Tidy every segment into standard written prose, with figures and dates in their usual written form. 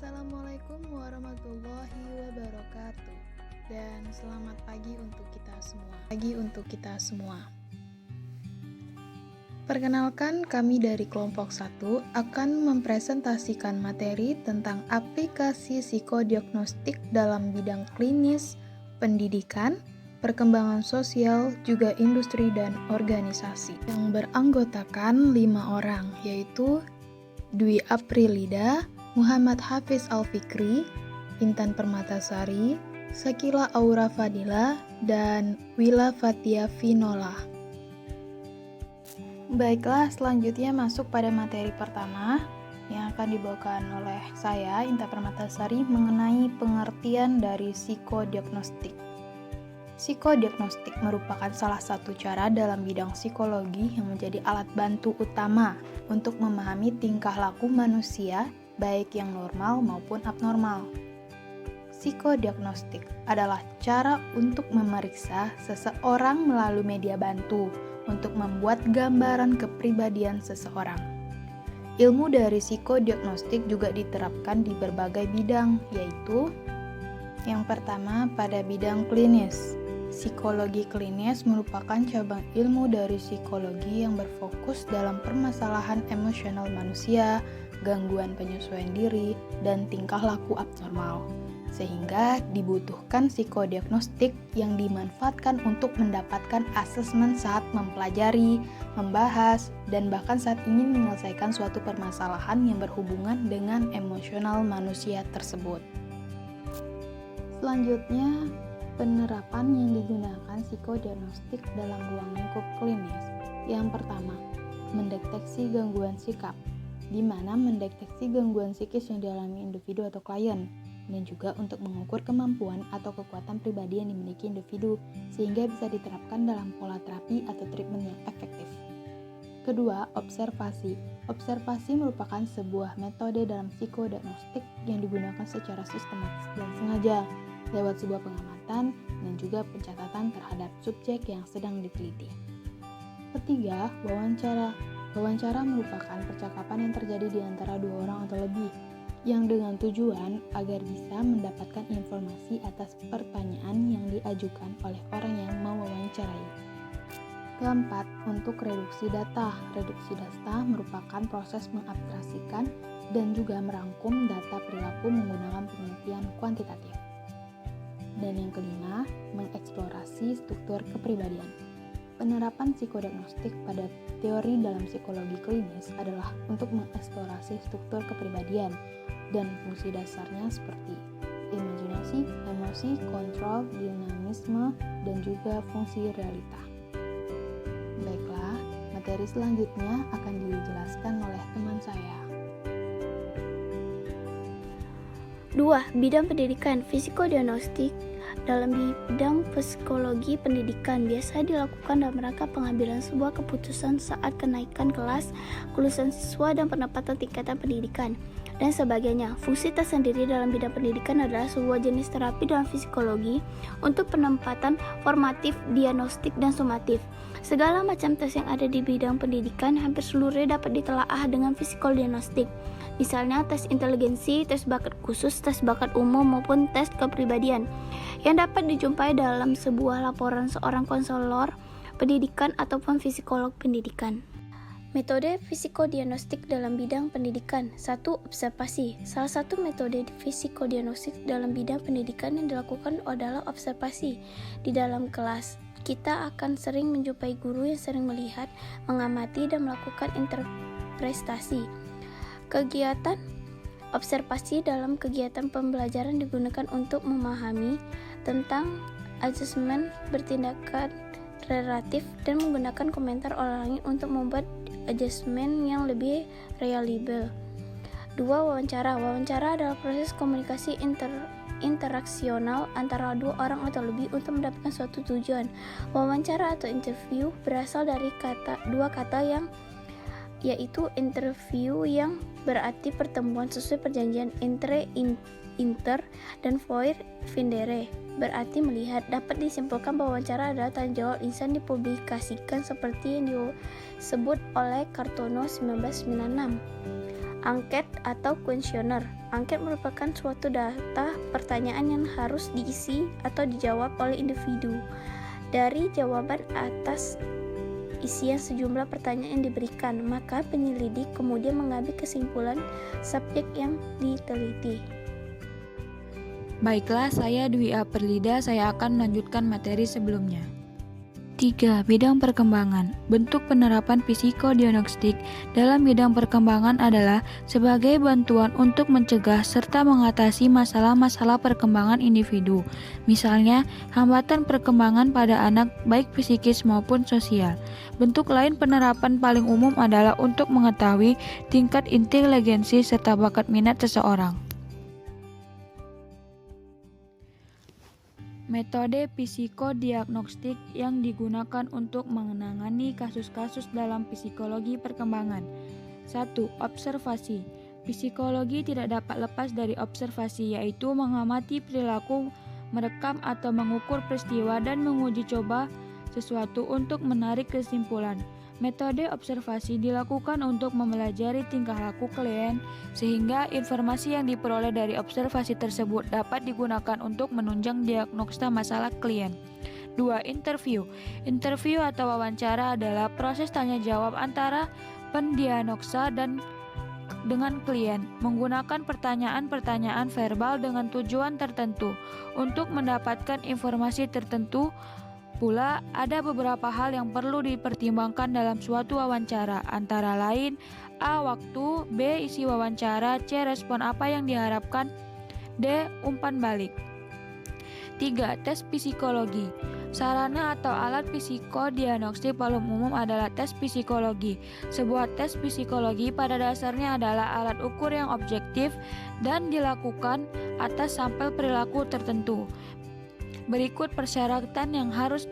Assalamualaikum warahmatullahi wabarakatuh. Dan selamat pagi untuk kita semua. Perkenalkan, kami dari kelompok 1 akan mempresentasikan materi tentang aplikasi psikodiagnostik dalam bidang klinis, pendidikan, perkembangan sosial, juga industri dan organisasi. Yang beranggotakan 5 orang, yaitu Dwi Aprilida, Muhammad Hafiz Al-Fikri, Intan Permatasari, Sakila Aura Fadila, dan Wila Fatia Vinola. Baiklah, selanjutnya masuk pada materi pertama yang akan dibawakan oleh saya, Intan Permatasari, mengenai pengertian dari psikodiagnostik. Psikodiagnostik merupakan salah satu cara dalam bidang psikologi yang menjadi alat bantu utama untuk memahami tingkah laku manusia, baik yang normal maupun abnormal. Psikodiagnostik adalah cara untuk memeriksa seseorang melalui media bantu untuk membuat gambaran kepribadian seseorang. Ilmu dari psikodiagnostik juga diterapkan di berbagai bidang, yaitu yang pertama pada bidang klinis. Psikologi klinis merupakan cabang ilmu dari psikologi yang berfokus dalam permasalahan emosional manusia, gangguan penyesuaian diri, dan tingkah laku abnormal. Sehingga dibutuhkan psikodiagnostik yang dimanfaatkan untuk mendapatkan asesmen saat mempelajari, membahas, dan bahkan saat ingin menyelesaikan suatu permasalahan yang berhubungan dengan emosional manusia tersebut. Selanjutnya, penerapan yang digunakan psikodiagnostik dalam ruang lingkup klinis. Yang pertama, mendeteksi gangguan sikap, di mana mendeteksi gangguan psikis yang dialami individu atau klien, dan juga untuk mengukur kemampuan atau kekuatan pribadi yang dimiliki individu, sehingga bisa diterapkan dalam pola terapi atau treatment yang efektif. Kedua, observasi. Observasi merupakan sebuah metode dalam psikodiagnostik yang digunakan secara sistematis dan sengaja, lewat sebuah pengamatan dan juga pencatatan terhadap subjek yang sedang diteliti. Ketiga, wawancara. Wawancara merupakan percakapan yang terjadi di antara dua orang atau lebih, yang dengan tujuan agar bisa mendapatkan informasi atas pertanyaan yang diajukan oleh orang yang mewawancarai. Keempat, untuk reduksi data. Reduksi data merupakan proses mengabstraksikan dan juga merangkum data perilaku menggunakan penelitian kuantitatif. Dan yang kelima, mengeksplorasi struktur kepribadian. Penerapan psikodiagnostik pada teori dalam psikologi klinis adalah untuk mengeksplorasi struktur kepribadian dan fungsi dasarnya seperti imajinasi, emosi, kontrol, dinamisme, dan juga fungsi realita. Baiklah, materi selanjutnya akan dijelaskan oleh teman saya. 2. Bidang pendidikan. Psikodiagnostik dalam bidang psikologi pendidikan biasa dilakukan dalam rangka pengambilan sebuah keputusan saat kenaikan kelas, kelulusan siswa, dan penempatan tingkatan pendidikan, dan sebagainya. Fungsi tersendiri dalam bidang pendidikan adalah sebuah jenis terapi dalam psikologi untuk penempatan formatif, diagnostik, dan sumatif. Segala macam tes yang ada di bidang pendidikan hampir seluruhnya dapat ditelaah dengan psikodiagnostik. Misalnya tes inteligensi, tes bakat khusus, tes bakat umum, maupun tes kepribadian yang dapat dijumpai dalam sebuah laporan seorang konselor pendidikan ataupun psikolog pendidikan. Metode psikodiagnostik dalam bidang pendidikan. 1. Observasi. Salah satu metode psikodiagnostik dalam bidang pendidikan yang dilakukan adalah observasi. Di dalam kelas, kita akan sering menjumpai guru yang sering melihat, mengamati, dan melakukan interpretasi. Kegiatan observasi dalam kegiatan pembelajaran digunakan untuk memahami tentang asesmen, bertindakan relatif, dan menggunakan komentar orang lain untuk membuat asesmen yang lebih reliable. 2. Wawancara. Wawancara adalah proses komunikasi interaksional antara dua orang atau lebih untuk mendapatkan suatu tujuan. Wawancara atau interview berasal dari dua kata yang yaitu interview yang berarti pertemuan sesuai perjanjian inter dan voir videre berarti melihat. Dapat disimpulkan bahwa wawancara adalah tanya jawab insan dipublikasikan seperti yang disebut oleh Kartono 1996. Angket atau kuesioner. Angket merupakan suatu data pertanyaan yang harus diisi atau dijawab oleh individu. Dari jawaban atas isian sejumlah pertanyaan yang diberikan, maka penyelidik kemudian mengambil kesimpulan subjek yang diteliti. Baiklah, saya Dwi Aperlida, saya akan melanjutkan materi sebelumnya. 3. Bidang perkembangan. Bentuk penerapan psikodiagnostik dalam bidang perkembangan adalah sebagai bantuan untuk mencegah serta mengatasi masalah-masalah perkembangan individu. Misalnya, hambatan perkembangan pada anak baik psikis maupun sosial. Bentuk lain penerapan paling umum adalah untuk mengetahui tingkat inteligensi serta bakat minat seseorang. Metode psikodiagnostik yang digunakan untuk menangani kasus-kasus dalam psikologi perkembangan. 1. Observasi. Psikologi tidak dapat lepas dari observasi, yaitu mengamati perilaku, merekam atau mengukur peristiwa dan menguji coba sesuatu untuk menarik kesimpulan. Metode observasi dilakukan untuk mempelajari tingkah laku klien, sehingga informasi yang diperoleh dari observasi tersebut dapat digunakan untuk menunjang diagnosa masalah klien. 2. Interview. Interview atau wawancara adalah proses tanya jawab antara pendiagnosa dengan klien, menggunakan pertanyaan-pertanyaan verbal dengan tujuan tertentu untuk mendapatkan informasi tertentu. Pula, ada beberapa hal yang perlu dipertimbangkan dalam suatu wawancara, antara lain A. Waktu, B. Isi wawancara, C. Respon apa yang diharapkan, D. Umpan balik. 3. Tes psikologi. Sarana atau alat psikodiagnostik paling umum adalah tes psikologi. Sebuah tes psikologi pada dasarnya adalah alat ukur yang objektif dan dilakukan atas sampel perilaku tertentu. Berikut persyaratan yang harus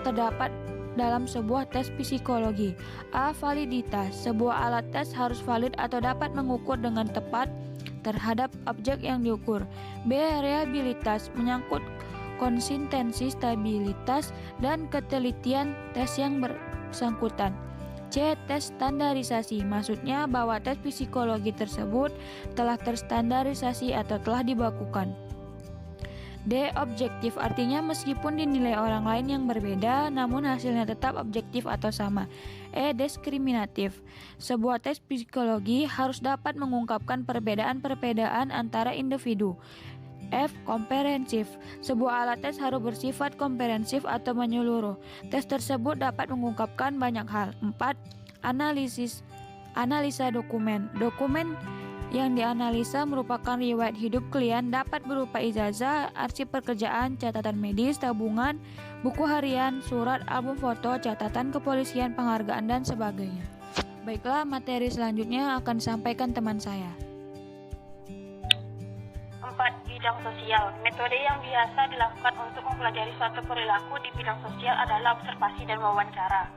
terdapat dalam sebuah tes psikologi. A. Validitas. Sebuah alat tes harus valid atau dapat mengukur dengan tepat terhadap objek yang diukur. B. Reliabilitas. Menyangkut konsistensi, stabilitas, dan ketelitian tes yang bersangkutan. C. Tes standarisasi. Maksudnya bahwa tes psikologi tersebut telah terstandarisasi atau telah dibakukan. D. Objektif, artinya meskipun dinilai orang lain yang berbeda, namun hasilnya tetap objektif atau sama. E. Diskriminatif, sebuah tes psikologi harus dapat mengungkapkan perbedaan-perbedaan antara individu. F. Komprehensif, sebuah alat tes harus bersifat komprehensif atau menyeluruh. Tes tersebut dapat mengungkapkan banyak hal. 4. Analisa dokumen. Dokumen yang dianalisa merupakan riwayat hidup klien, dapat berupa ijazah, arsip pekerjaan, catatan medis, tabungan, buku harian, surat, album foto, catatan kepolisian, penghargaan, dan sebagainya. Baiklah, materi selanjutnya akan disampaikan teman saya. 4. Bidang sosial. Metode yang biasa dilakukan untuk mempelajari suatu perilaku di bidang sosial adalah observasi dan wawancara.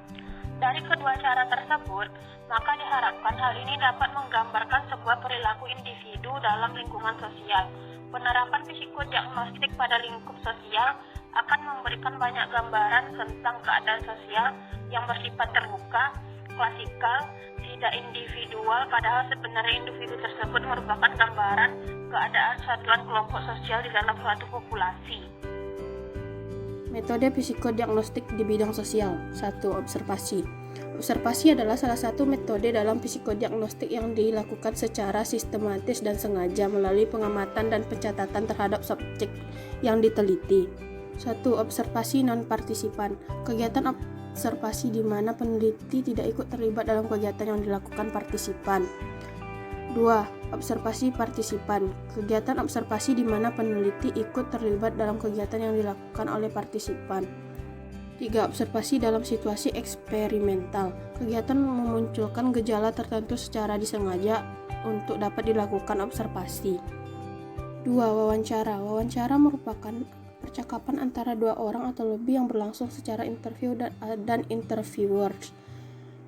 Dari kedua cara tersebut, maka diharapkan hal ini dapat menggambarkan sebuah perilaku individu dalam lingkungan sosial. Penerapan psikodiagnostik pada lingkup sosial akan memberikan banyak gambaran tentang keadaan sosial yang bersifat terbuka, klasikal, tidak individual, padahal sebenarnya individu tersebut merupakan gambaran keadaan satuan kelompok sosial di dalam suatu populasi. Metode psikodiagnostik di bidang sosial. 1. Observasi. Observasi adalah salah satu metode dalam psikodiagnostik yang dilakukan secara sistematis dan sengaja melalui pengamatan dan pencatatan terhadap subjek yang diteliti. 1. Observasi non-partisipan. Kegiatan observasi di mana peneliti tidak ikut terlibat dalam kegiatan yang dilakukan partisipan. 2. Observasi partisipan. Kegiatan observasi di mana peneliti ikut terlibat dalam kegiatan yang dilakukan oleh partisipan. 3. Observasi dalam situasi eksperimental. Kegiatan memunculkan gejala tertentu secara disengaja untuk dapat dilakukan observasi. 2. Wawancara. Wawancara merupakan percakapan antara dua orang atau lebih yang berlangsung secara interview dan interviewers.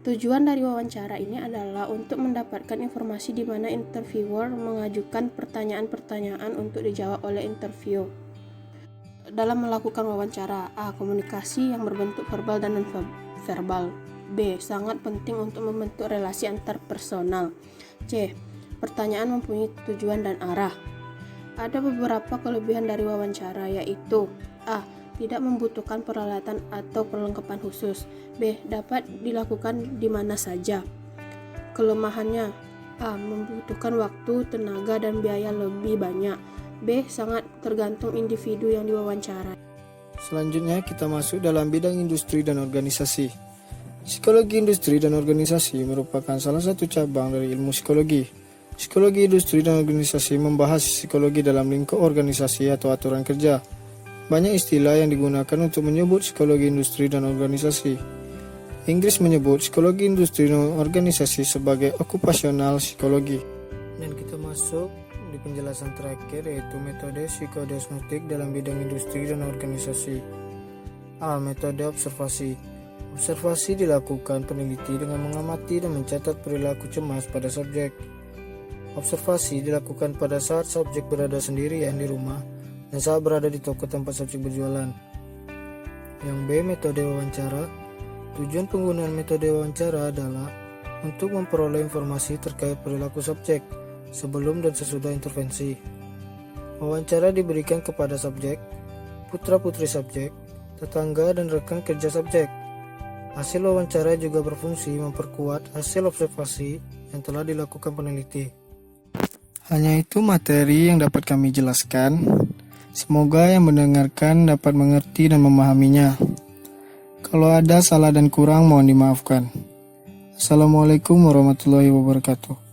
Tujuan dari wawancara ini adalah untuk mendapatkan informasi di mana interviewer mengajukan pertanyaan-pertanyaan untuk dijawab oleh interview. Dalam melakukan wawancara, A. Komunikasi yang berbentuk verbal dan non-verbal. B. Sangat penting untuk membentuk relasi antarpersonal. C. Pertanyaan mempunyai tujuan dan arah. Ada beberapa kelebihan dari wawancara, yaitu A. Tidak membutuhkan peralatan atau perlengkapan khusus. B. Dapat dilakukan di mana saja. Kelemahannya: A. Membutuhkan waktu, tenaga, dan biaya lebih banyak. B. Sangat tergantung individu yang diwawancara. Selanjutnya kita masuk dalam bidang industri dan organisasi. Psikologi industri dan organisasi merupakan salah satu cabang dari ilmu psikologi. Psikologi industri dan organisasi membahas psikologi dalam lingkup organisasi atau aturan kerja. Banyak istilah yang digunakan untuk menyebut psikologi industri dan organisasi. Inggris menyebut psikologi industri dan organisasi sebagai okupasional psikologi. Dan kita masuk di penjelasan terakhir, yaitu metode psikodiagnostik dalam bidang industri dan organisasi. A. Metode observasi. Observasi dilakukan peneliti dengan mengamati dan mencatat perilaku cemas pada subjek. Observasi dilakukan pada saat subjek berada sendirian di rumah dan saat berada di toko tempat subjek berjualan. Yang B. Metode wawancara. Tujuan penggunaan metode wawancara adalah untuk memperoleh informasi terkait perilaku subjek sebelum dan sesudah intervensi. Wawancara diberikan kepada subjek, putra-putri subjek, tetangga, dan rekan kerja subjek. Hasil wawancara juga berfungsi memperkuat hasil observasi yang telah dilakukan peneliti. Hanya itu materi yang dapat kami jelaskan. Semoga yang mendengarkan dapat mengerti dan memahaminya. Kalau ada salah dan kurang mohon dimaafkan. Assalamualaikum warahmatullahi wabarakatuh.